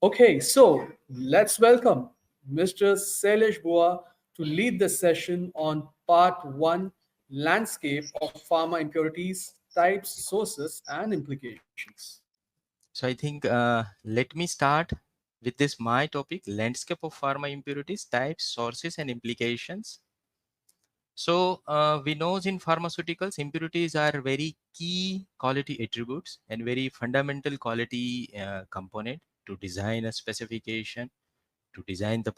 Okay, so let's welcome Mr. Shailesh Buha to lead the session on part one, landscape of pharma impurities, types, sources, and implications. So I think let me start with this my topic, landscape of pharma impurities, types, sources, and implications. So we know in pharmaceuticals, impurities are very key quality attributes and very fundamental quality component to design a specification, to design the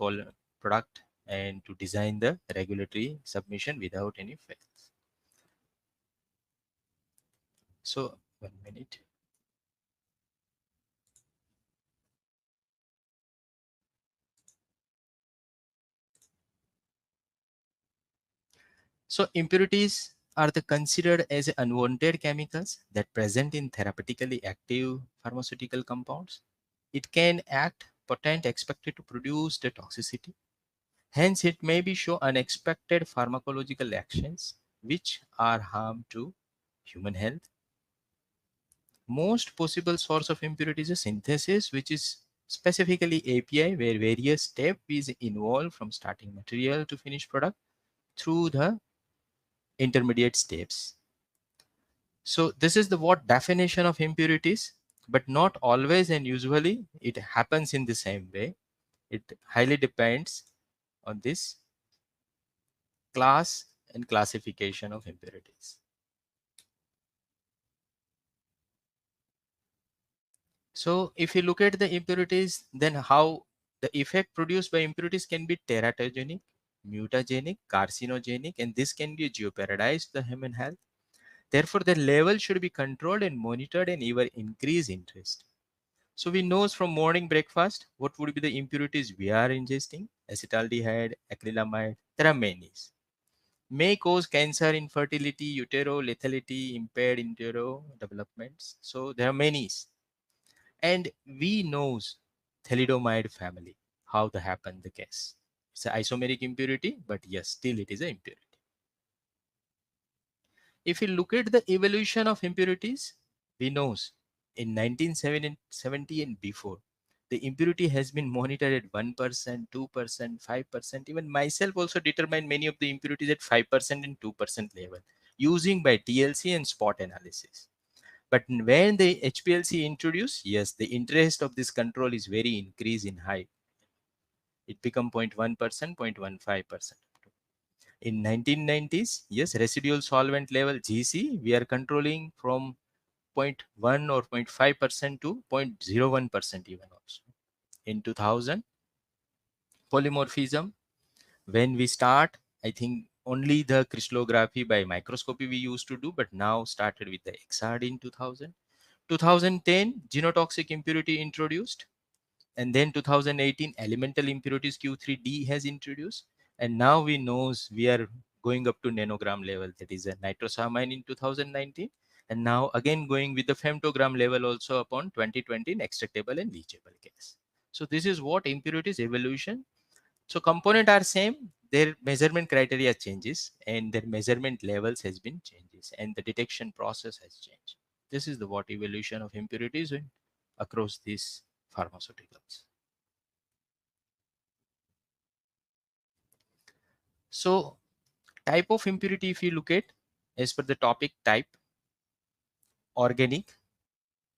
product, and to design the regulatory submission without any fails. So 1 minute. So impurities are the considered as unwanted chemicals that present in therapeutically active pharmaceutical compounds. It can act potent expected to produce the toxicity. Hence, it may be show unexpected pharmacological actions which are harm to human health. Most possible source of impurities is synthesis, which is specifically API, where various steps is involved from starting material to finished product through the intermediate steps. So this is the what definition of impurities, but not always and usually it happens in the same way. It highly depends on this class and classification of impurities. So if you look at the impurities, then how the effect produced by impurities can be teratogenic, mutagenic, carcinogenic, and this can be jeopardize the human health. Therefore, the level should be controlled and monitored and even increase interest. So we know from morning breakfast, what would be the impurities we are ingesting? Acetaldehyde, acrylamide, there are many. May cause cancer, infertility, utero, lethality, impaired utero developments. So there are many. And we knows thalidomide family, how the happen the case. It's an isomeric impurity, but yes, still it is an impurity. If you look at the evolution of impurities, we knows in 1970 and before, the impurity has been monitored at 1%, 2%, 5%. Even myself also determined many of the impurities at 5% and 2% level using by TLC and spot analysis. But when the HPLC introduced, yes, the interest of this control is very increased in high. It become 0.1%, 0.15%. In 1990s, yes, residual solvent level GC, we are controlling from zero point 0.1 or 0.5% to 0.01% even also. In 2000, polymorphism, when we start, I think only the crystallography by microscopy we used to do, but now started with the XRD in 2000. 2010, genotoxic impurity introduced, and then 2018 elemental impurities Q3D has introduced, and now we knows we are going up to nanogram level, that is a nitrosamine in 2019, and now again going with the femtogram level also upon 2020 in extractable and leachable case. So this is what impurities evolution. So component are same, their measurement criteria changes and their measurement levels has been changes and the detection process has changed. This is the what evolution of impurities in across these pharmaceuticals. So type of impurity, if you look at as per the topic type, organic,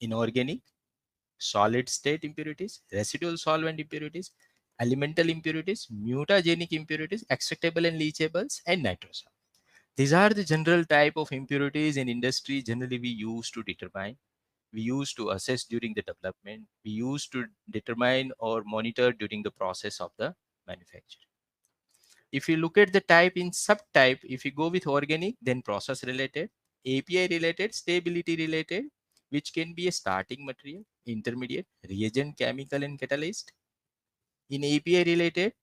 inorganic, solid state impurities, residual solvent impurities, elemental impurities, mutagenic impurities, extractable and leachables, and nitrosamine. These are the general type of impurities in industry generally we use to determine, we use to assess during the development, we use to determine or monitor during the process of the manufacture. If you look at the type in subtype, if you go with organic, then process related, API related, stability related, which can be a starting material, intermediate, reagent, chemical, and catalyst. In API related,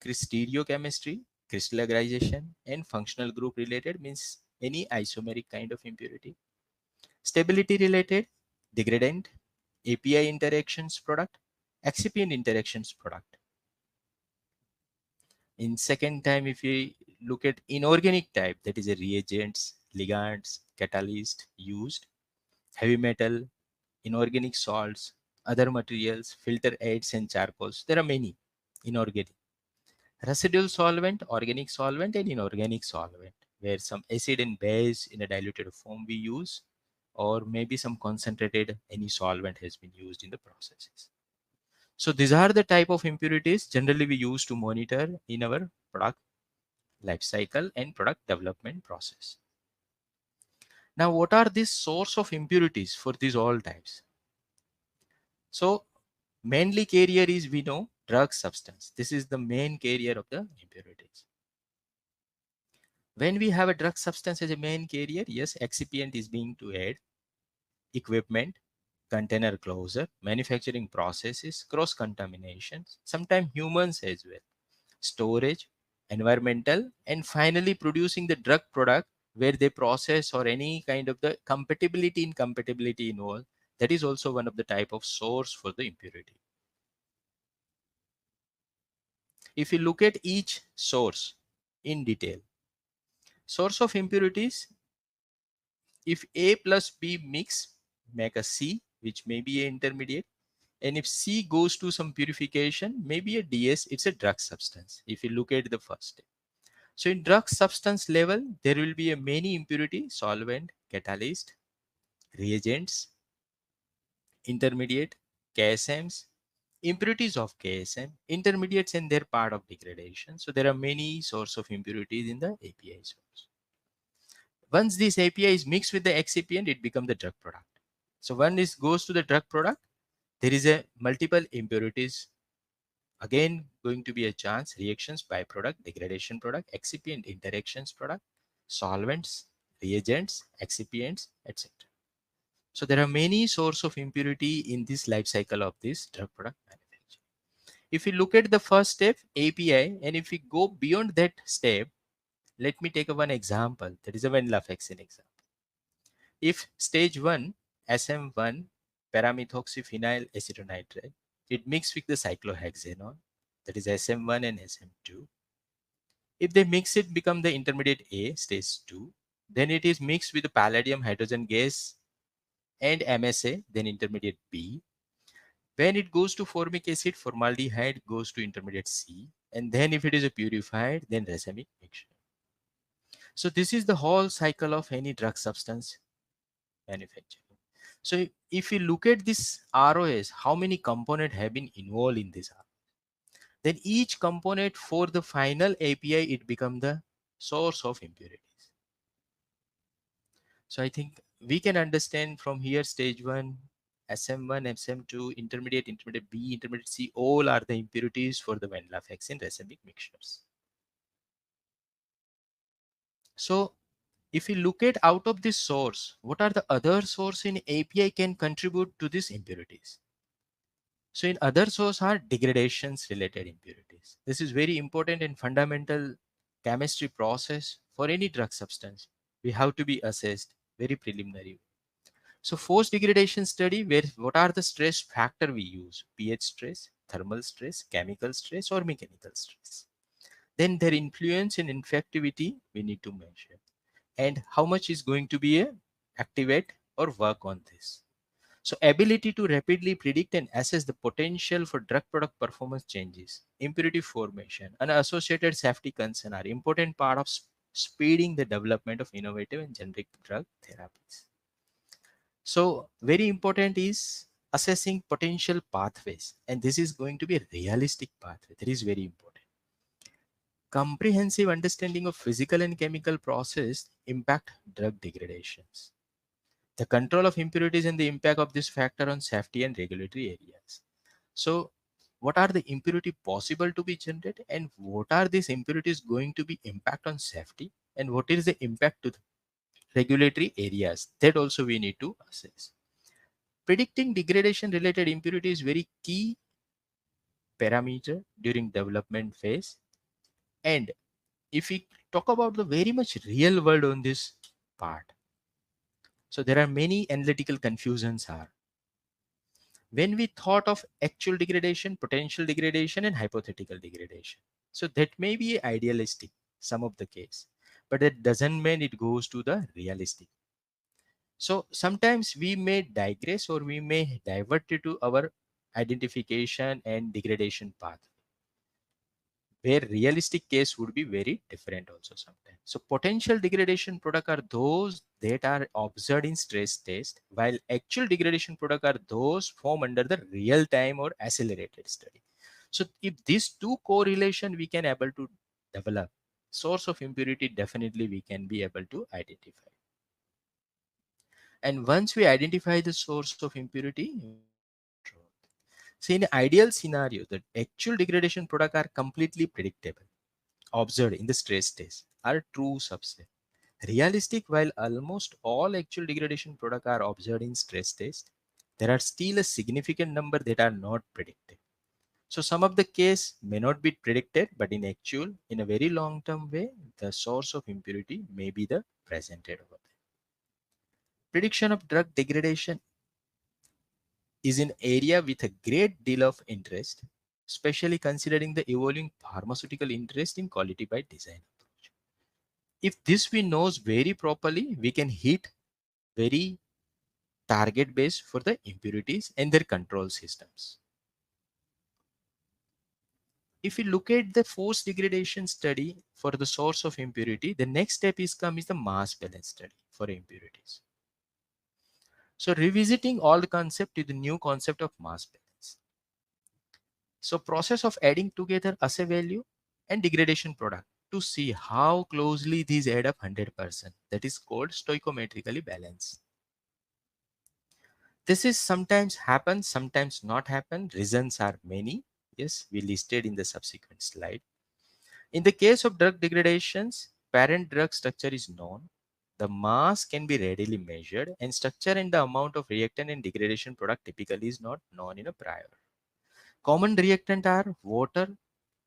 stereochemistry, crystallization, and functional group related means any isomeric kind of impurity. Stability related, degradant, API interactions product, excipient interactions product. In second time, if we look at inorganic type, that is a reagents, ligands, catalyst used, heavy metal, inorganic salts, other materials, filter aids and charcoals. There are many inorganic. Residual solvent, organic solvent, and inorganic solvent, where some acid and base in a diluted form we use, or maybe some concentrated any solvent has been used in the processes. So these are the type of impurities generally we use to monitor in our product life cycle and product development process. Now, what are these source of impurities for these all types? So mainly carrier is, we know, drug substance. This is the main carrier of the impurities. When we have a drug substance as a main carrier, yes, excipient is being to add equipment, container closure, manufacturing processes, cross contaminations, sometimes humans as well, storage, environmental, and finally producing the drug product where they process or any kind of the compatibility incompatibility involved. That is also one of the type of source for the impurity. If you look at each source in detail, source of impurities, if A plus B mix make a C, which may be an intermediate, and if C goes to some purification, maybe a DS, it's a drug substance. If you look at the first step. So in drug substance level, there will be a many impurity, solvent, catalyst, reagents, intermediate, KSMs, impurities of KSM, intermediates and their part of degradation. So there are many source of impurities in the API source. Once this API is mixed with the excipient, it becomes the drug product. So when this goes to the drug product, there is a multiple impurities. Again, going to be a chance, reactions, byproduct, degradation product, excipient interactions product, solvents, reagents, excipients, etc. So there are many sources of impurity in this life cycle of this drug product manufacturing. If we look at the first step, API, and if we go beyond that step, let me take one example. That is a venlafaxine example. If stage 1, SM1, paramethoxyphenyl acetonitrile, it mixed with the cyclohexanone, that is SM1 and SM2. If they mix it, become the intermediate A, stage 2. Then it is mixed with the palladium hydrogen gas and MSA, then intermediate B. When it goes to formic acid, formaldehyde goes to intermediate C. And then if it is a purified, then racemic mixture. So this is the whole cycle of any drug substance manufacturing. So if you look at this ROS, how many components have been involved in this ROS? Then each component for the final API, it becomes the source of impurities. So I think we can understand from here stage 1, SM1, SM2, intermediate B, intermediate C, all are the impurities for the venlafaxine racemic mixtures. So if we look at out of this source, what are the other source in API can contribute to these impurities? So in other source are degradations related impurities. This is very important and fundamental chemistry process for any drug substance. We have to be assessed very preliminary. So force degradation study, where what are the stress factor we use? pH stress, thermal stress, chemical stress, or mechanical stress. Then their influence in infectivity we need to measure. And how much is going to be a activate or work on this. So ability to rapidly predict and assess the potential for drug product performance changes, impurity formation, and associated safety concern are important part of speeding the development of innovative and generic drug therapies. So very important is assessing potential pathways, and this is going to be a realistic pathway. That is very important. Comprehensive understanding of physical and chemical process impact drug degradations. The control of impurities and the impact of this factor on safety and regulatory areas. So what are the impurity possible to be generated, and what are these impurities going to be impact on safety, and what is the impact to the regulatory areas? That also we need to assess. Predicting degradation related impurity is very key parameter during development phase. And if we talk about the very much real world on this part, so there are many analytical confusions are. When we thought of actual degradation, potential degradation, and hypothetical degradation. So that may be idealistic, some of the case, but that doesn't mean it goes to the realistic. So sometimes we may digress or we may divert it to our identification and degradation path, where realistic case would be very different also sometimes. So potential degradation product are those that are observed in stress test, while actual degradation product are those formed under the real time or accelerated study. So if these two correlation we can able to develop, source of impurity definitely we can be able to identify. And once we identify the source of impurity, we can control. So in ideal scenario, the actual degradation product are completely predictable, observed in the stress test, are true subset. Realistic, while almost all actual degradation products are observed in stress test, there are still a significant number that are not predicted. So some of the case may not be predicted, but in actual, in a very long term way, the source of impurity may be the presented over there. Prediction of drug degradation is an area with a great deal of interest, especially considering the evolving pharmaceutical interest in quality by design approach. If this we knows very properly, we can hit very target base for the impurities and their control systems. If we look at the force degradation study for the source of impurity, the next step is the mass balance study for impurities. So revisiting all the concept to the new concept of mass balance. So process of adding together assay value and degradation product to see how closely these add up 100%. That is called stoichiometrically balanced. This is sometimes happen, sometimes not happen. Reasons are many. Yes, we listed in the subsequent slide. In the case of drug degradations, parent drug structure is known. The mass can be readily measured, and structure and the amount of reactant and degradation product typically is not known in a prior. Common reactant are water,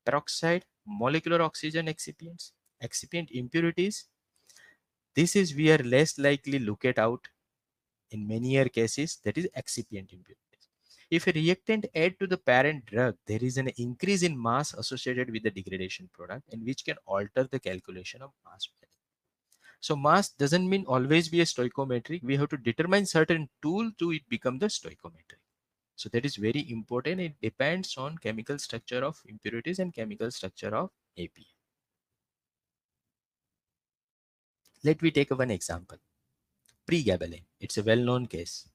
peroxide, molecular oxygen excipients, excipient impurities. This is we are less likely look it out in many cases, that is excipient impurities. If a reactant add to the parent drug, there is an increase in mass associated with the degradation product and which can alter the calculation of mass balance. So mass doesn't mean always be a stoichiometric. We have to determine certain tool to it become the stoichiometric. So that is very important. It depends on chemical structure of impurities and chemical structure of API. Let me take one example. Pregabalin. It's a well-known case.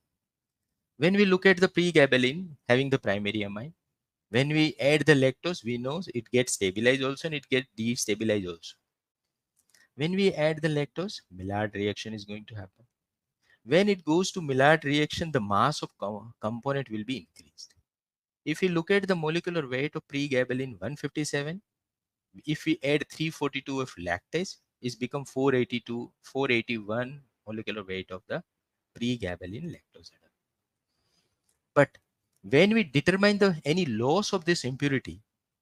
When we look at the pregabalin having the primary amine, when we add the lactose, we know it gets stabilized also and it gets destabilized also. When we add the lactose, Maillard reaction is going to happen. When it goes to Maillard reaction, the mass of component will be increased. If we look at the molecular weight of pregabalin 157, if we add 342 of lactase, it's become 482, 481 molecular weight of the pregabalin lactose. But when we determine the any loss of this impurity,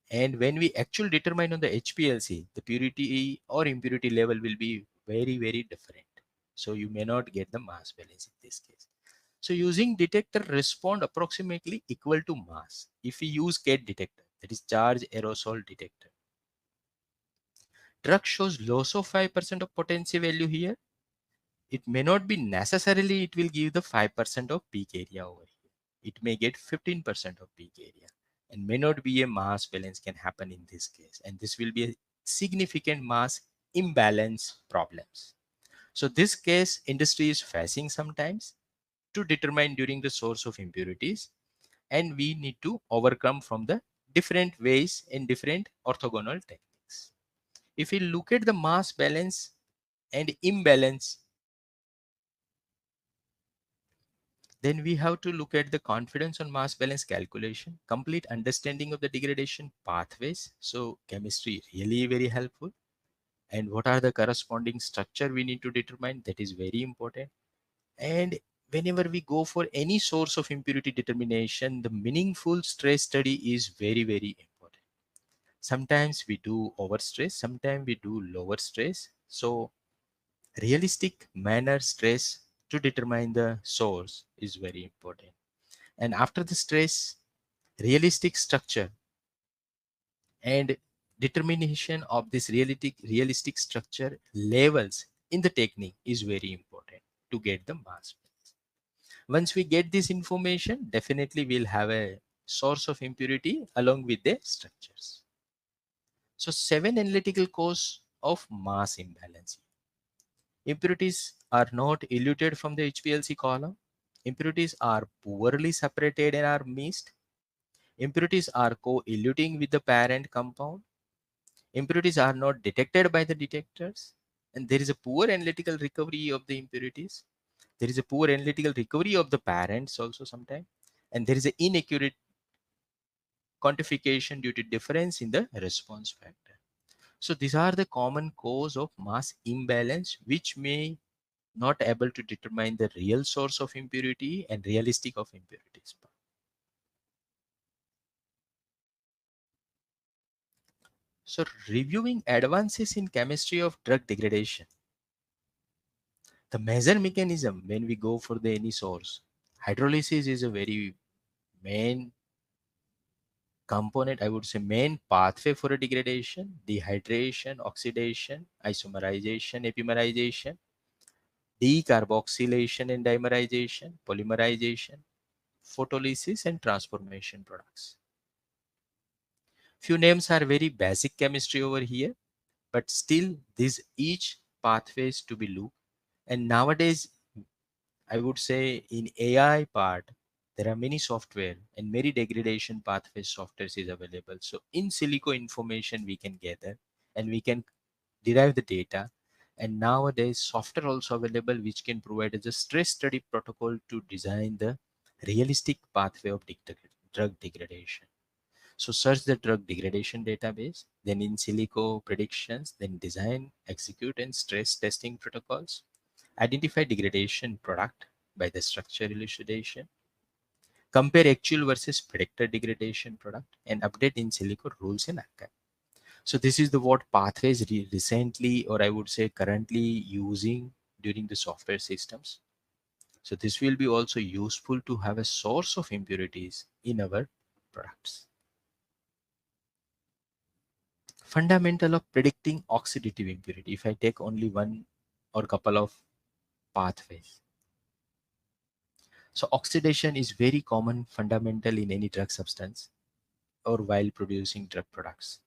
and when we actually determine on the HPLC, the purity or impurity level will be very, very different. So you may not get the mass balance in this case. So using detector respond approximately equal to mass. If we use CAT detector, that is charge aerosol detector. Drug shows loss of 5% of potency value here. It may not be necessarily it will give the 5% of peak area over here. It may get 15% of peak area and may not be a mass balance can happen in this case. And this will be a significant mass imbalance problems. So this case industry is facing sometimes to determine during the source of impurities, and we need to overcome from the different ways and different orthogonal techniques. If we look at the mass balance and imbalance, then we have to look at the confidence on mass balance calculation, complete understanding of the degradation pathways. So chemistry really very helpful. And what are the corresponding structure we need to determine, that is very important. And whenever we go for any source of impurity determination, the meaningful stress study is very, very important. Sometimes we do over stress, sometimes we do lower stress. So realistic manner stress to determine the source is very important. And after the stress, realistic structure and determination of this realistic structure levels in the technique is very important. to get the mass balance. Once we get this information, definitely we'll have a source of impurity along with the structures. So 7 analytical cause of mass imbalance. Impurities are not eluted from the HPLC column. Impurities are poorly separated and are missed. Impurities are co-eluting with the parent compound. Impurities are not detected by the detectors. And there is a poor analytical recovery of the impurities. There is a poor analytical recovery of the parents also sometimes. And there is an inaccurate quantification due to difference in the response factor. So these are the common cause of mass imbalance which may not able to determine the real source of impurity and realistic of impurities. So reviewing advances in chemistry of drug degradation, the major mechanism when we go for the any source, hydrolysis is a very main component, I would say main pathway for a degradation, dehydration, oxidation, isomerization, epimerization, decarboxylation and dimerization, polymerization, photolysis and transformation products. Few names are very basic chemistry over here, but still these each pathways to be looked. And nowadays, I would say in AI part, there are many software and many degradation pathway softwares is available. So in silico information we can gather and we can derive the data. And nowadays software also available which can provide us a stress study protocol to design the realistic pathway of drug degradation. So search the drug degradation database, then in silico predictions, then design, execute and stress testing protocols. Identify degradation product by the structure elucidation. Compare actual versus predicted degradation product and update in silico rules in archive. So this is the what pathways recently or I would say currently using during the software systems. So this will be also useful to have a source of impurities in our products. Fundamental of predicting oxidative impurity. If I take only one or couple of pathways. So oxidation is very common fundamental in any drug substance or while producing drug products.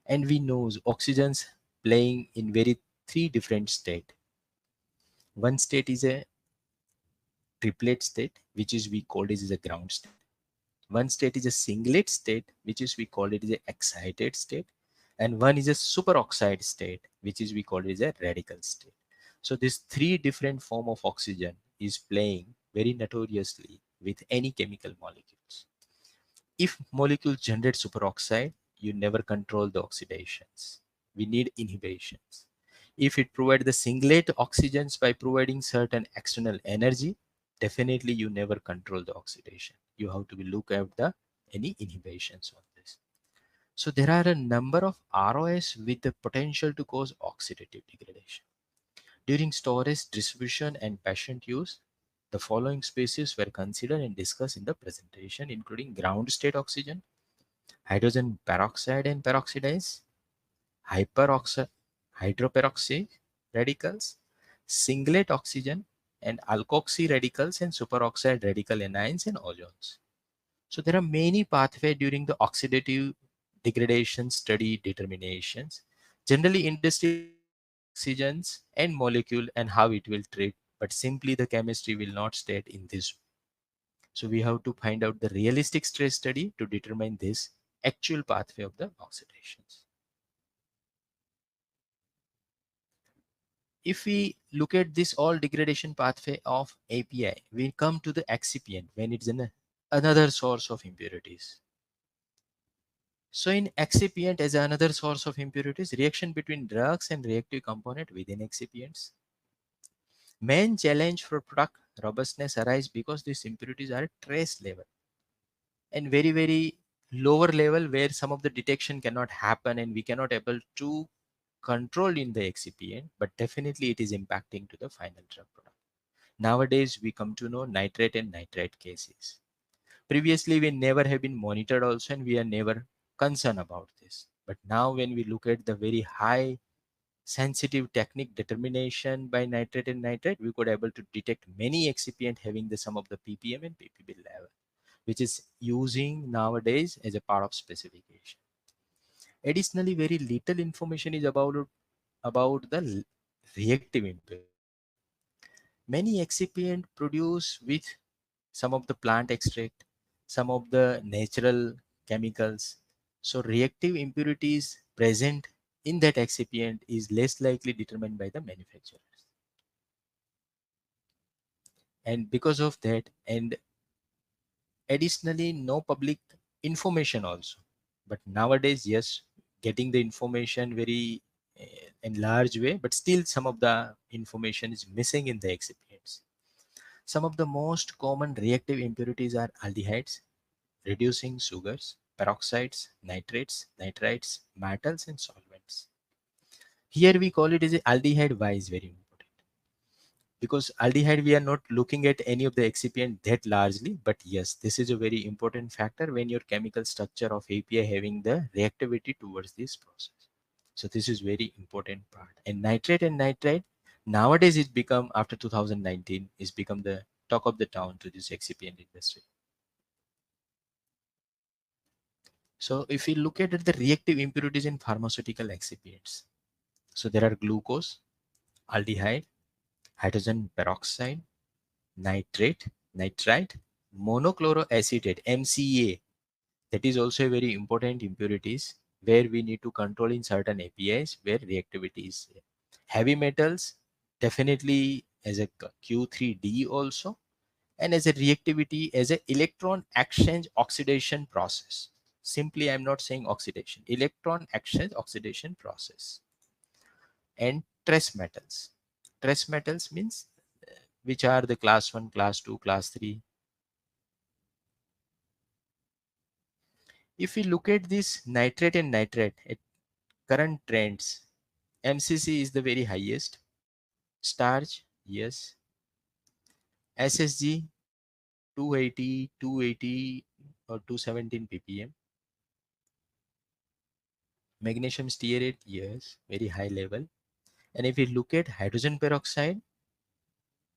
And we know oxygens playing in very three different state. One state is a triplet state, which is we called it as a ground state. One state is a singlet state, which is we call it as a excited state. And one is a superoxide state, which is we call it as a radical state. So these three different form of oxygen is playing very notoriously with any chemical molecules. If molecules generate superoxide, you never control the oxidations. We need inhibitions. If it provides the singlet oxygens by providing certain external energy, definitely you never control the oxidation. You have to be look at the any inhibitions on this. So there are a number of ROS with the potential to cause oxidative degradation. During storage, distribution, and patient use, the following species were considered and discussed in the presentation, including ground state oxygen, hydrogen peroxide and peroxidase, hyperoxide, hydroperoxy radicals, singlet oxygen, and alkoxy radicals and superoxide radical anions and ozones. So there are many pathways during the oxidative degradation study determinations. Generally, industry will state the oxygens and molecule and how it will treat, but simply the chemistry will not state in this. So we have to find out the realistic stress study to determine this actual pathway of the oxidations. If we look at this all degradation pathway of API, we come to the excipient when it's in another source of impurities. So in excipient as another source of impurities, reaction between drugs and reactive component within excipients. Main challenge for product robustness arise because these impurities are at trace level and very lower level where some of the detection cannot happen and we cannot able to control in the excipient, but definitely it is impacting to the final drug product. Nowadays we come to know nitrate and nitrite cases. Previously we never have been monitored also and we are never concerned about this. But now when we look at the very high sensitive technique determination by nitrate and nitrate, we could able to detect many excipient having the sum of the ppm and ppb level, which is using nowadays as a part of specification. Additionally, very little information is about the reactive impurity. Many excipient produce with some of the plant extract, some of the natural chemicals. So reactive impurities present in that excipient is less likely determined by the manufacturers. And because of that, and additionally, no public information also. But nowadays, yes, getting the information very in large way, but still some of the information is missing in the excipients. Some of the most common reactive impurities are aldehydes, reducing sugars, peroxides, nitrates, nitrites, metals, and solvents. Here we call it as a aldehyde. Why is very important? Because aldehyde we are not looking at any of the excipient that largely, but yes, this is a very important factor when your chemical structure of API having the reactivity towards this process. So this is very important part. And nitrate and nitrite nowadays it become after 2019 is become the talk of the town to this excipient industry. So if we look at the reactive impurities in pharmaceutical excipients, so there are glucose, aldehyde, hydrogen peroxide, nitrate, nitrite, monochloroacetate, MCA. That is also a very important impurities where we need to control in certain APIs where reactivity is there. Heavy metals, definitely as a Q3D also, and as a reactivity as a electron exchange oxidation process. Simply, I'm not saying oxidation, electron exchange oxidation process. And trace metals. Trace metals means which are the class 1, class 2, class 3. If we look at this nitrate and nitrate at current trends, MCC is the very highest. Starch, yes. SSG 280, 280 or 217 ppm. Magnesium stearate, yes, very high level. And if we look at hydrogen peroxide,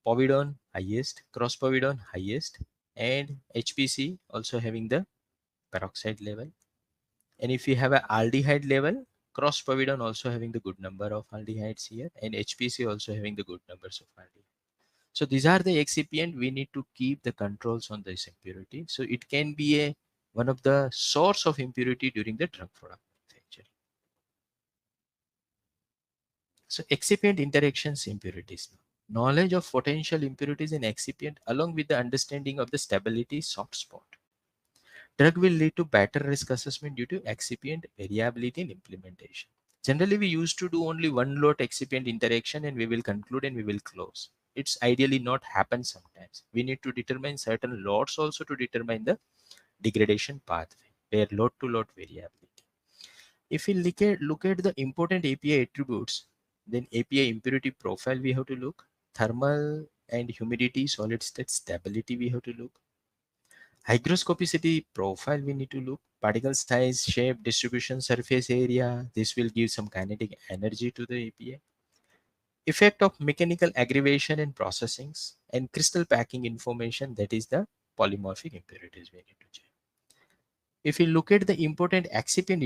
povidone highest, cross povidone highest, and HPC also having the peroxide level. And if we have a aldehyde level, cross povidone also having the good number of aldehydes here, and HPC also having the good numbers of aldehyde. So these are the excipient we need to keep the controls on this impurity. So it can be a one of the source of impurity during the drug product manufacturing. So excipient interactions impurities. Knowledge of potential impurities in excipient along with the understanding of the stability soft spot. Drug will lead to better risk assessment due to excipient variability in implementation. Generally, we used to do only one lot excipient interaction and we will conclude and we will close. It's ideally not happen sometimes. We need to determine certain lots also to determine the degradation pathway where lot to lot variability. If we look at the important API attributes, then API impurity profile we have to look, thermal and humidity, solid state stability we have to look, hygroscopicity profile we need to look, particle size, shape, distribution, surface area. This will give some kinetic energy to the API. Effect of mechanical aggravation and processings and crystal packing information, that is the polymorphic impurities we need to check. If we look at the important excipient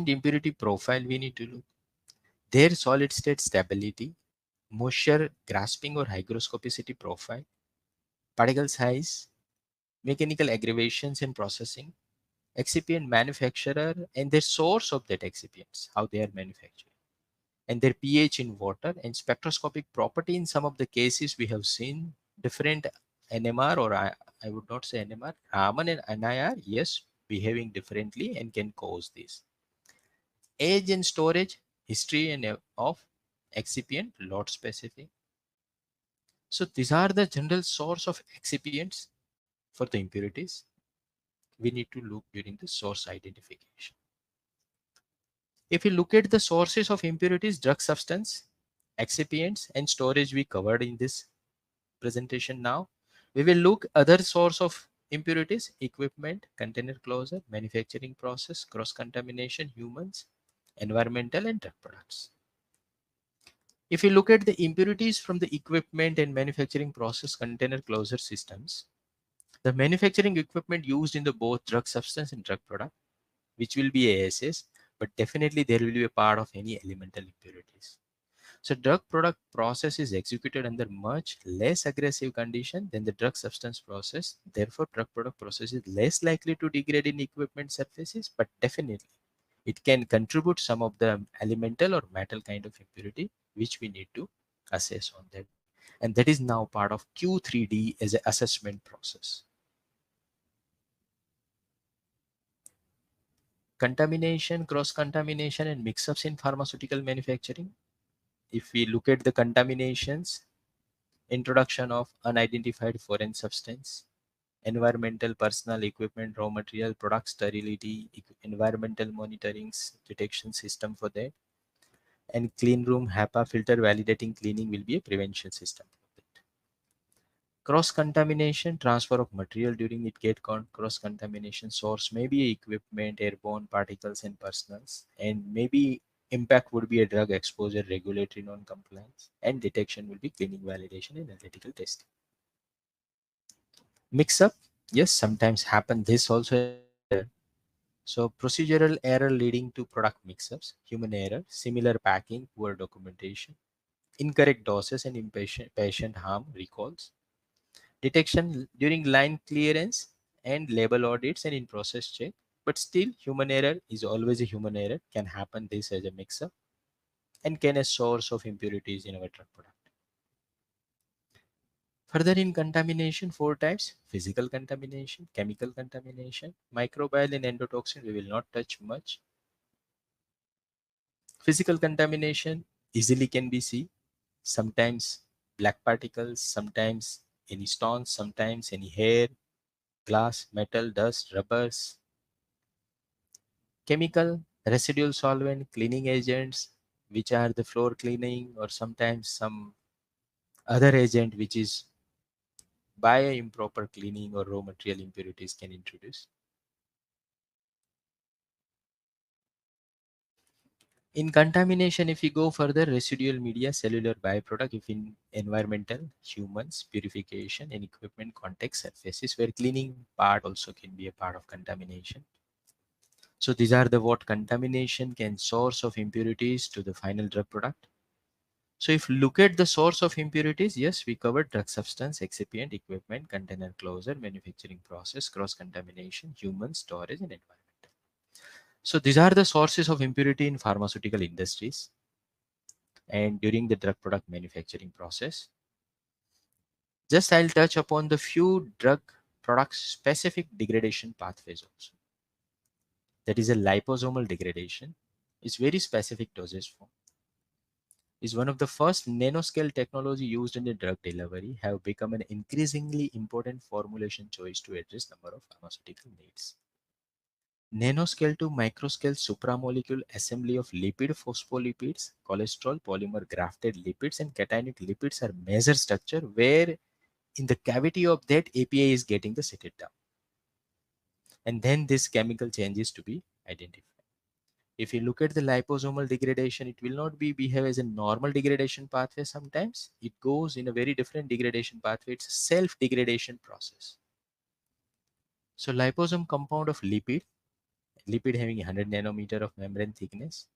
impurity profile we need to look, their solid state stability, moisture grasping or hygroscopicity profile, particle size, mechanical aggravations and processing, excipient manufacturer and their source of that excipients, how they are manufactured, and their pH in water and spectroscopic property. In some of the cases, we have seen different NMR, or I would not say NMR, Raman and NIR, yes, behaving differently and can cause this. Age and storage, history and of excipient, lot specific. So these are the general source of excipients for the impurities. We need to look during the source identification. If we look at the sources of impurities, drug substance, excipients, and storage we covered in this presentation now. We will look other source of impurities, equipment, container closure, manufacturing process, cross-contamination, humans. environmental and drug products. If you look at the impurities from the equipment and manufacturing process container closure systems, the manufacturing equipment used in the both drug substance and drug product, which will be ASS, but definitely there will be a part of any elemental impurities. So drug product process is executed under much less aggressive condition than the drug substance process. Therefore, drug product process is less likely to degrade in equipment surfaces, but definitely it can contribute some of the elemental or metal kind of impurity, which we need to assess on that. And that is now part of Q3D as an assessment process. Contamination, cross-contamination and mix-ups in pharmaceutical manufacturing. If we look at the contaminations, introduction of unidentified foreign substance, environmental personal equipment, raw material, product sterility, environmental monitoring detection system for that, and clean room HAPA filter validating cleaning will be a prevention system for that. Cross contamination, transfer of material during it get cross contamination source maybe equipment, airborne particles and personals, and maybe impact would be a drug exposure, regulatory non-compliance, and detection will be cleaning validation and analytical testing. Mix up, yes, sometimes happen this also as a factor. So procedural error leading to product mix-ups, human error, similar packing, poor documentation, incorrect doses and impatient patient harm recalls, detection during line clearance and label audits and in process check. But still, human error is always a human error, can happen this as a mix-up and can a source of impurities in our drug product. Further in contamination, four types: physical contamination, chemical contamination, microbial and endotoxin. We will not touch much. Physical contamination easily can be seen. Sometimes black particles, sometimes any stones, sometimes any hair, glass, metal, dust, rubbers. Chemical, residual solvent, cleaning agents, which are the floor cleaning, or sometimes some other agent which is by improper cleaning or raw material impurities can introduce. In contamination, if we go further, residual media, cellular byproduct, if in environmental, humans, purification, and equipment context surfaces, where cleaning part also can be a part of contamination. So these are the what contamination can source of impurities to the final drug product. So if you look at the source of impurities, yes, we covered drug substance, excipient, equipment, container closure, manufacturing process, cross-contamination, human, storage, and environment. So these are the sources of impurity in pharmaceutical industries and during the drug product manufacturing process. Just I'll touch upon the few drug product specific degradation pathways also. That is a liposomal degradation. It's very specific dosage form. Is one of the first nanoscale technology used in the drug delivery, have become an increasingly important formulation choice to address number of pharmaceutical needs. Nanoscale to microscale supramolecule assembly of lipid phospholipids, cholesterol, polymer grafted lipids, and cationic lipids are major structure where in the cavity of that API is getting the settled down. And then this chemical changes to be identified. If you look at the liposomal degradation, it will not be behave as a normal degradation pathway. Sometimes it goes in a very different degradation pathway. It's a self-degradation process. So liposome compound of lipid having 100 nanometer of membrane thickness,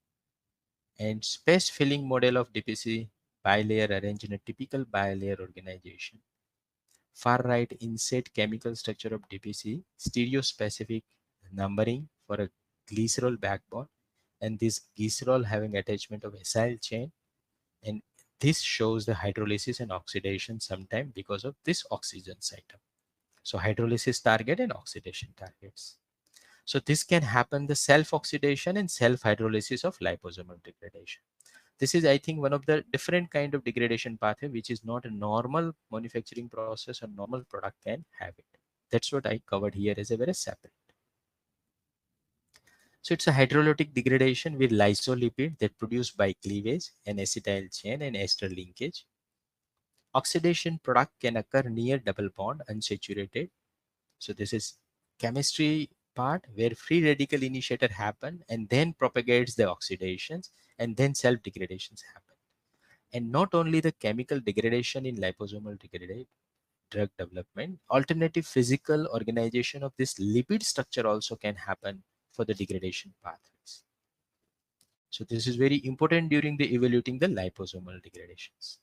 and space filling model of DPC bilayer arranged in a typical bilayer organization. Far right inset chemical structure of DPC, stereospecific numbering for a glycerol backbone, and this glycerol having attachment of acyl chain, and this shows the hydrolysis and oxidation sometime because of this oxygen item. So hydrolysis target and oxidation targets. So this can happen the self oxidation and self hydrolysis of liposomal degradation. This is, I think, one of the different kind of degradation pathway which is not a normal manufacturing process or normal product can have it. That's what I covered here as a very separate. So it's a hydrolytic degradation with lysolipid that produced by cleavage and acetyl chain and ester linkage. Oxidation product can occur near double bond unsaturated. So this is chemistry part where free radical initiator happen and then propagates the oxidations and then self degradations happen. And not only the chemical degradation in liposomal drug development, alternative physical organization of this lipid structure also can happen for the degradation pathways. So this is very important during the evaluating the liposomal degradations.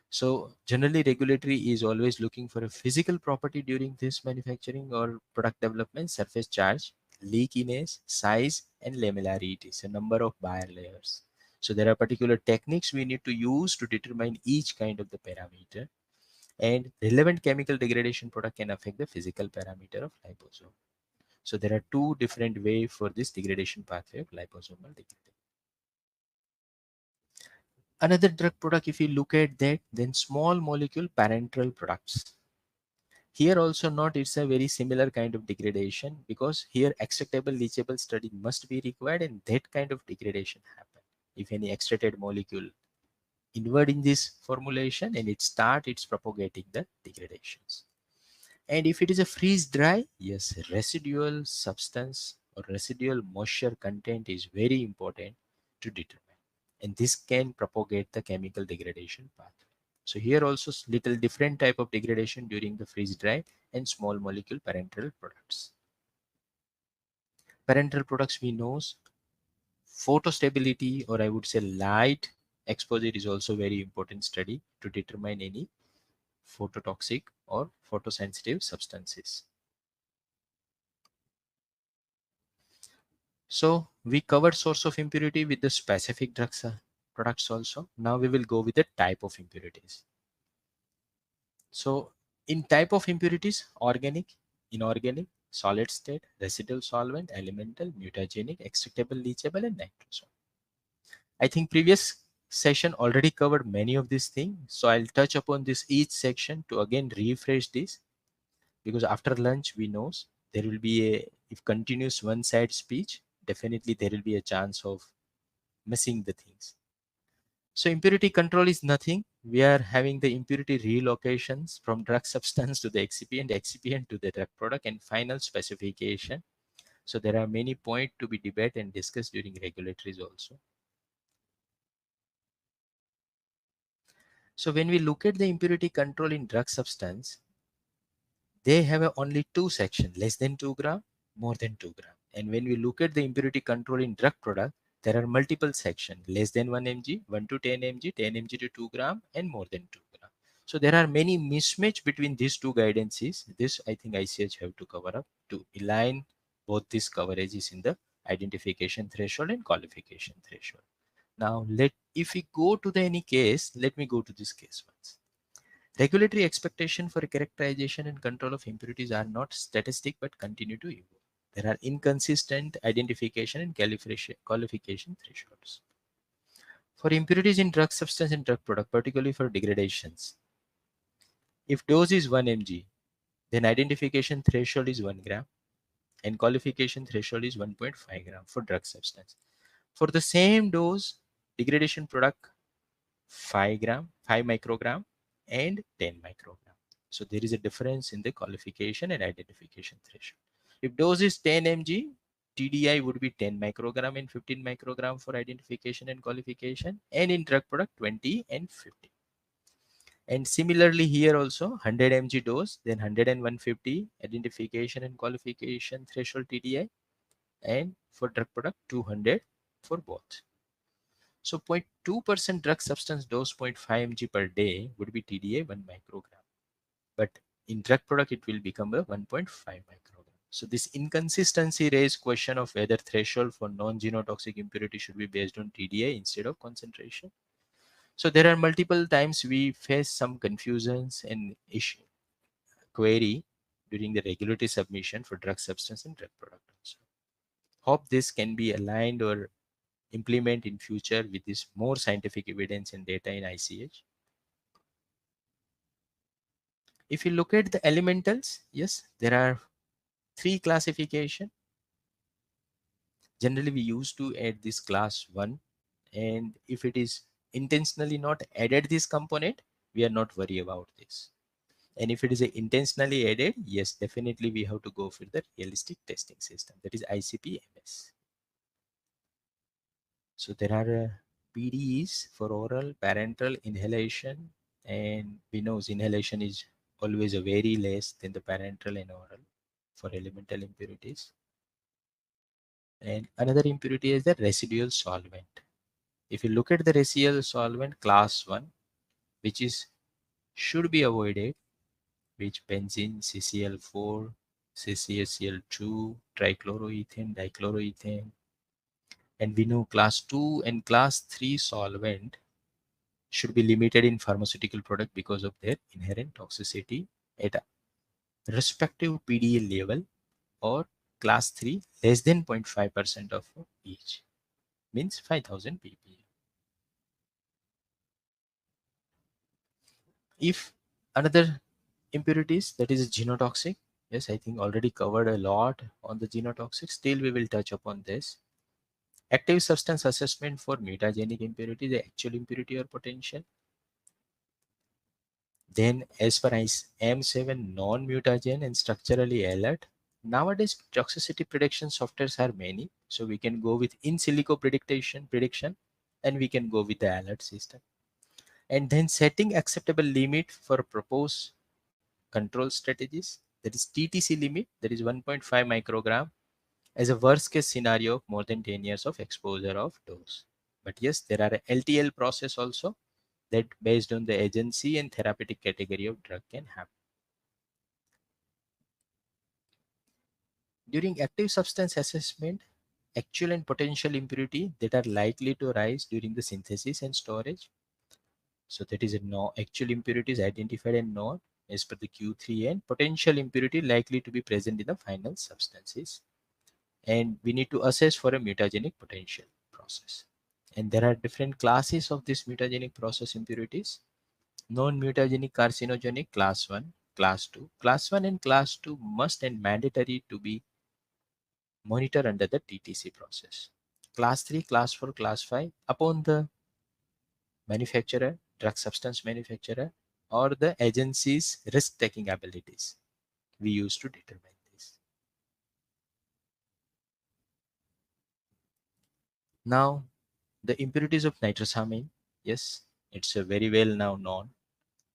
So generally regulatory is always looking for a physical property during this manufacturing or product development: surface charge, leakiness, size, and lamellarity, a number of Bayer layers. So there are particular techniques we need to use to determine each kind of the parameter, and relevant chemical degradation product can affect the physical parameter of liposome. So there are two different ways for this degradation pathway of liposomal degradation. Another drug product, if you look at that, then small molecule parenteral products. Here also not it's a very similar kind of degradation, because here extractable leachable study must be required and that kind of degradation happen. If any extracted molecule invert in this formulation and it's propagating the degradations. And if it is a freeze dry, yes, residual substance or residual moisture content is very important to determine. And this can propagate the chemical degradation pathway. So here also little different type of degradation during the freeze dry and small molecule parenteral products. Parenteral products we know photostability, or I would say light exposure, is also very important study to determine any phototoxic or photosensitive substances. So we covered source of impurity with the specific drugs products also. Now we will go with the type of impurities. So in type of impurities: organic, inorganic, solid state, residual solvent, elemental, mutagenic, extractable, leachable, and nitroso. I think previous session already covered many of these things. So I'll touch upon this each section to again refresh this, because after lunch we know there will be a, if continuous one side speech, definitely there will be a chance of missing the things. So impurity control is nothing. We are having the impurity relocations from drug substance to the excipient to the drug product, and final specification. So there are many points to be debated and discussed during regulatories also. So when we look at the impurity control in drug substance, they have only two sections: less than 2 gram, more than 2 gram. And when we look at the impurity control in drug product, there are multiple sections: less than 1 mg, 1 to 10 mg, 10 mg to 2 gram, and more than 2 gram. So there are many mismatch between these two guidances. This I think ICH have to cover up to align both these coverages in the identification threshold and qualification threshold. Now if we go to the any case, let me go to this case once. Regulatory expectation for characterization and control of impurities are not static but continue to evolve. There are inconsistent identification and qualification thresholds. For impurities in drug substance and drug product, particularly for degradations, if dose is 1 mg, then identification threshold is 1 gram and qualification threshold is 1.5 gram for drug substance. For the same dose, degradation product 5 gram, 5 microgram and 10 microgram. So there is a difference in the qualification and identification threshold. If dose is 10 mg, TDI would be 10 microgram and 15 microgram for identification and qualification, and in drug product 20 and 50. And similarly here also 100 mg dose, then 100 and 150 identification and qualification threshold TDI, and for drug product 200 for both. So 0.2% drug substance dose 0.5 mg per day would be TDA 1 microgram. But in drug product, it will become a 1.5 microgram. So this inconsistency raised question of whether threshold for non-genotoxic impurity should be based on TDA instead of concentration. So there are multiple times we face some confusions and issue query during the regulatory submission for drug substance and drug product also. Hope this can be aligned or implement in future with this more scientific evidence and data in ICH. If you look at the elementals, yes, there are three classification. Generally, we used to add this class 1, and if it is intentionally not added this component, we are not worried about this. And if it is intentionally added, yes, definitely we have to go for the realistic testing system, that is ICP-MS. So there are PDEs for oral, parenteral, inhalation, and we know inhalation is always a very less than the parenteral and oral for elemental impurities. And another impurity is the residual solvent. If you look at the residual solvent class 1, which is should be avoided, which benzene, CCl4, CCSCl2, trichloroethane, dichloroethane, and we know class 2 and class 3 solvent should be limited in pharmaceutical product because of their inherent toxicity at a respective PDA level, or class 3 less than 0.5% of each, means 5000 ppm. If another impurities, that is genotoxic, yes, I think already covered a lot on the genotoxic, still we will touch upon this. Active substance assessment for mutagenic impurity, the actual impurity or potential. Then as per M7 non-mutagen and structurally alert. Nowadays toxicity prediction softwares are many, so we can go with in silico prediction, and we can go with the alert system. And then setting acceptable limit for proposed control strategies, that is TTC limit, that is 1.5 microgram as a worst case scenario of more than 10 years of exposure of dose. But yes, there are LTL process also that based on the agency and therapeutic category of drug can happen. During active substance assessment, actual and potential impurity that are likely to rise during the synthesis and storage. So that is a no actual impurities identified and known as per the Q3, and potential impurity likely to be present in the final substances. And we need to assess for a mutagenic potential process. And there are different classes of this mutagenic process impurities. Non-mutagenic carcinogenic class 1, class 2. Class 1 and class 2 must and mandatory to be monitored under the TTC process. Class 3, class 4, class 5 upon the manufacturer, drug substance manufacturer, or the agency's risk-taking abilities. We use to determine this. Now, the impurities of nitrosamine, yes, it's a very well now known.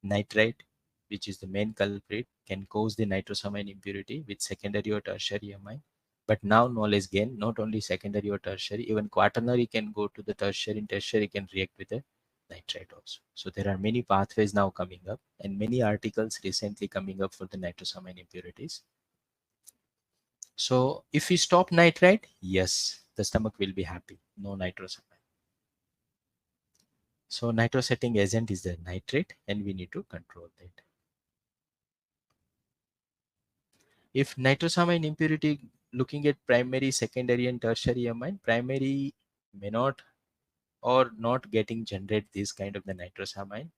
Nitrite, which is the main culprit, can cause the nitrosamine impurity with secondary or tertiary amine. But now knowledge gain, not only secondary or tertiary, even quaternary can go to the tertiary, and tertiary can react with the nitrite also. So there are many pathways now coming up, and many articles recently coming up for the nitrosamine impurities. So if we stop nitrite, yes, the stomach will be happy, no nitrosamine. So nitrosetting agent is the nitrate, and we need to control that. If nitrosamine impurity, looking at primary, secondary, and tertiary amine, primary may not or not getting generate this kind of the nitrosamine.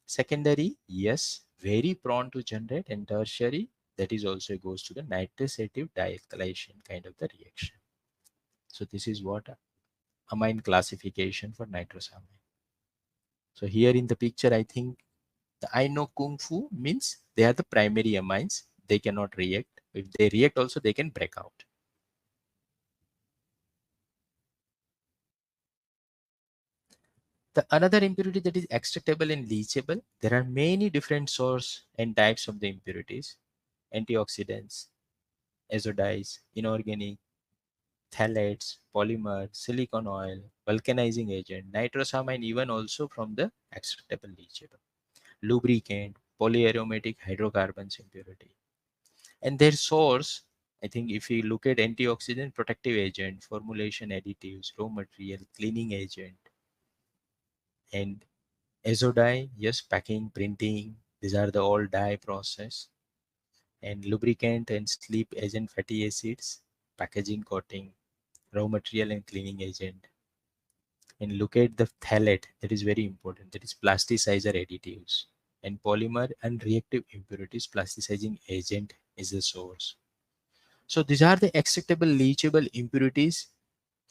Secondary, yes, very prone to generate, and tertiary, that is also goes to the nitrosative dialkylation kind of the reaction. So this is what amine classification for nitrosamine. So here in the picture, I think the I know kung fu means they are the primary amines. They cannot react. If they react also, they can break out. The another impurity that is extractable and leachable, there are many different source and types of the impurities: antioxidants, azodyes, inorganic, phthalates, polymer, silicon oil, vulcanizing agent, nitrosamine, even also from the extractable leachable, lubricant, polyaromatic hydrocarbons impurity. And their source, I think if you look at antioxidant, protective agent, formulation additives, raw material, cleaning agent, and dye, yes, packing, printing, these are the all dye process. And lubricant and sleep agent, fatty acids, packaging, coating, raw material and cleaning agent. And look at the phthalate, that is very important, that is plasticizer additives. And polymer and reactive impurities, plasticizing agent is the source. So these are the acceptable leachable impurities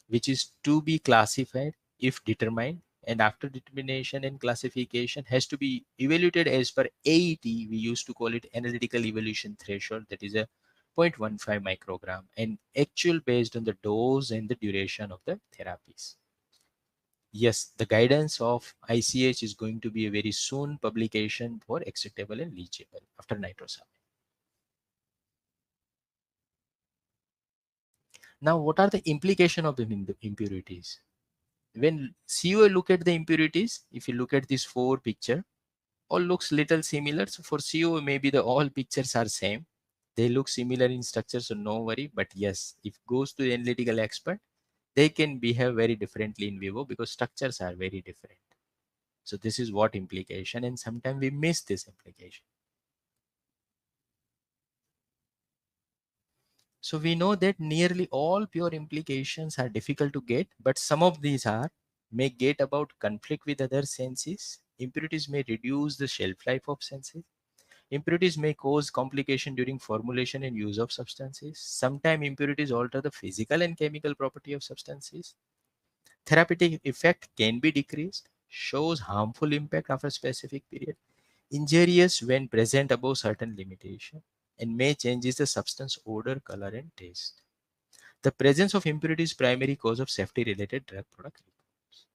which is to be classified if determined, and after determination and classification has to be evaluated as per AET. We used to call it analytical evaluation threshold, that is a 0.15 microgram, and actual based on the dose and the duration of the therapies. Yes, the guidance of ICH is going to be a very soon publication for acceptable and leachable after nitrosamine. Now, what are the implication of the impurities? When CO look at the impurities, if you look at this four picture, all looks little similar. So for CO, maybe the all pictures are same. They look similar in structure, so no worry. But yes, if goes to the analytical expert, they can behave very differently in vivo because structures are very different. So this is what implication, and sometimes we miss this implication. So we know that nearly all pure implications are difficult to get, but some of these are may get about conflict with other senses. Impurities may reduce the shelf life of senses. Impurities may cause complication during formulation and use of substances. Sometimes impurities alter the physical and chemical property of substances. Therapeutic effect can be decreased, shows harmful impact after a specific period, injurious when present above certain limitation, and may changes the substance odor, color, and taste. The presence of impurity is primary cause of safety-related drug product recalls.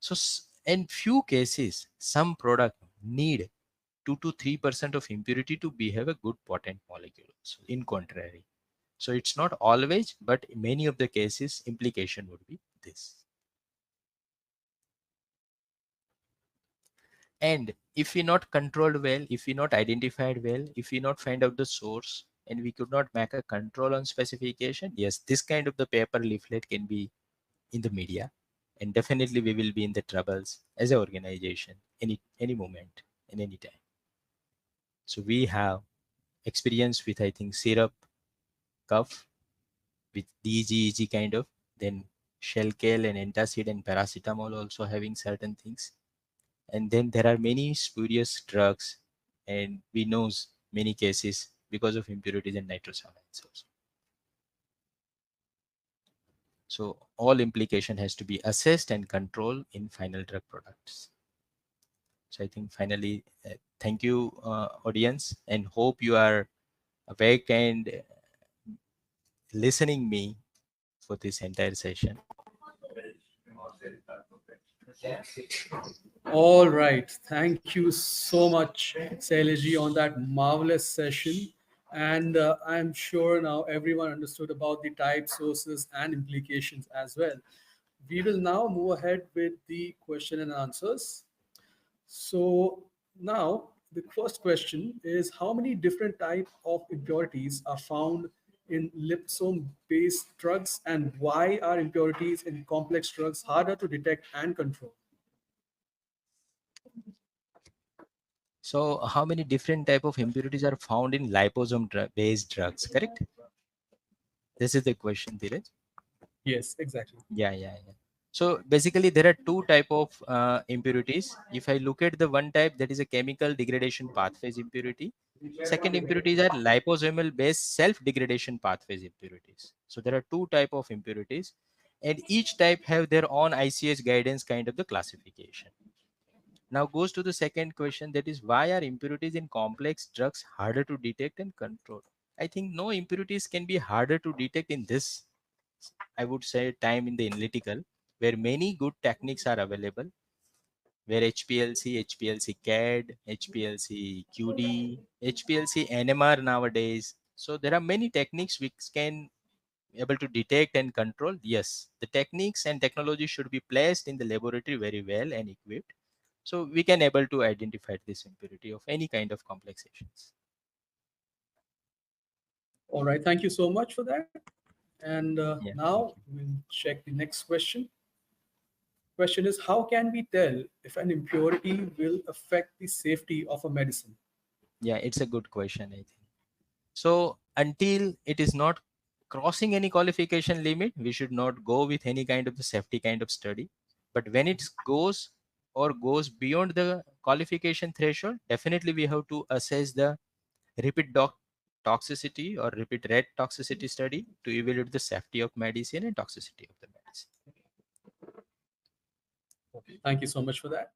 So, in few cases, some product need 2 to 3% of impurity to behave a good potent molecule. So, in contrary, so it's not always, but in many of the cases, implication would be this. And if we not controlled well, if we not identified well, if we not find out the source, and we could not make a control on specification, yes, this kind of the paper leaflet can be in the media, and definitely we will be in the troubles as an organization any moment and any time. So we have experience with, I think, syrup, cough, with DGEG kind of, then Shelcal and antacid and paracetamol also having certain things. And then there are many spurious drugs, and we knows many cases because of impurities and nitrosamines also. So all implication has to be assessed and controlled in final drug products. So I think finally, thank you, audience, and hope you are awake and listening me for this entire session. All right. Thank you so much, Saileji, on that marvelous session. And I'm sure now everyone understood about the type, sources, and implications as well. We will now move ahead with the question and answers. So now the first question is, how many different type of impurities are found in liposome-based drugs, and why are impurities in complex drugs harder to detect and control? So how many different type of impurities are found in liposome based drugs, correct? This is the question, Dheeraj. Yes, exactly. Yeah. So basically, there are two type of impurities. If I look at the one type, that is a chemical degradation pathways impurity. Second impurities are liposomal based self degradation pathways impurities. So there are two type of impurities, and each type have their own ICH guidance kind of the classification. Now goes to the second question, that is, why are impurities in complex drugs harder to detect and control? I think no impurities can be harder to detect in this, I would say, time in the analytical, where many good techniques are available, where HPLC, HPLC CAD, HPLC QD, HPLC NMR nowadays. So there are many techniques which can able to detect and control. Yes, the techniques and technology should be placed in the laboratory very well and equipped, so we can able to identify this impurity of any kind of complex agents. All right. Thank you so much for that. And Yeah, now thank you. we'll check the next question. Question is, how can we tell if an impurity will affect the safety of a medicine? Yeah, it's a good question, I think. So until it is not crossing any qualification limit, we should not go with any kind of the safety kind of study. But when it goes or goes beyond the qualification threshold, definitely we have to assess the repeat toxicity or repeat red toxicity study to evaluate the safety of medicine and toxicity of the medicine. Okay, thank you so much for that.